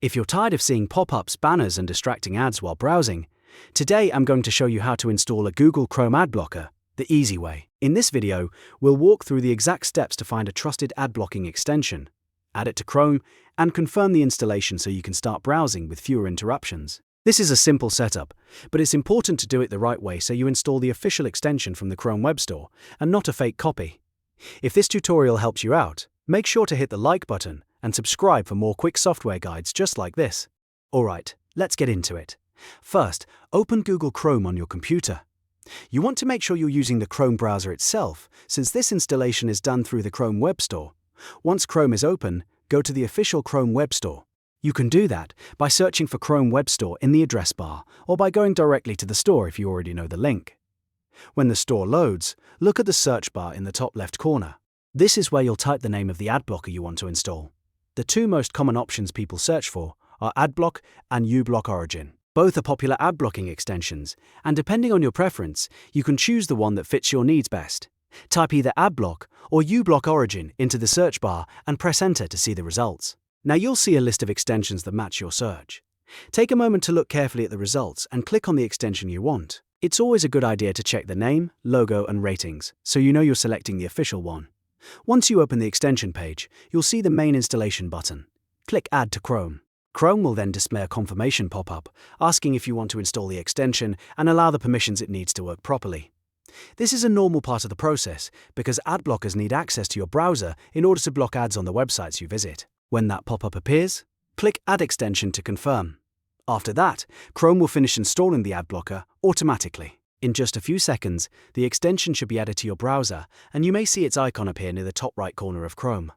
If you're tired of seeing pop-ups, banners, and distracting ads while browsing, today I'm going to show you how to install a Google Chrome ad blocker the easy way. In this video, we'll walk through the exact steps to find a trusted ad blocking extension, add it to Chrome, and confirm the installation so you can start browsing with fewer interruptions. This is a simple setup, but it's important to do it the right way so you install the official extension from the Chrome Web Store and not a fake copy. If this tutorial helps you out, make sure to hit the like button and subscribe for more quick software guides just like this. Alright, let's get into it. First, open Google Chrome on your computer. You want to make sure you're using the Chrome browser itself, since this installation is done through the Chrome Web Store. Once Chrome is open, go to the official Chrome Web Store. You can do that by searching for Chrome Web Store in the address bar, or by going directly to the store if you already know the link. When the store loads, look at the search bar in the top left corner. This is where you'll type the name of the ad blocker you want to install. The two most common options people search for are AdBlock and uBlock Origin. Both are popular ad blocking extensions, and depending on your preference, you can choose the one that fits your needs best. Type either AdBlock or uBlock Origin into the search bar and press enter to see the results. Now you'll see a list of extensions that match your search. Take a moment to look carefully at the results and click on the extension you want. It's always a good idea to check the name, logo, and ratings, so you know you're selecting the official one. Once you open the extension page, you'll see the main installation button. Click Add to Chrome. Chrome will then display a confirmation pop-up, asking if you want to install the extension and allow the permissions it needs to work properly. This is a normal part of the process because ad blockers need access to your browser in order to block ads on the websites you visit. When that pop-up appears, click Add Extension to confirm. After that, Chrome will finish installing the ad blocker automatically. In just a few seconds, the extension should be added to your browser, and you may see its icon appear near the top right corner of Chrome.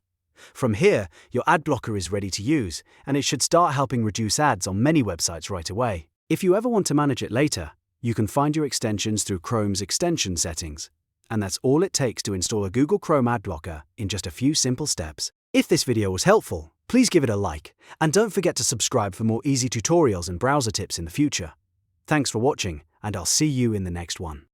From here, your ad blocker is ready to use, and it should start helping reduce ads on many websites right away. If you ever want to manage it later, you can find your extensions through Chrome's extension settings. And that's all it takes to install a Google Chrome ad blocker in just a few simple steps. If this video was helpful, please give it a like, and don't forget to subscribe for more easy tutorials and browser tips in the future. Thanks for watching, and I'll see you in the next one.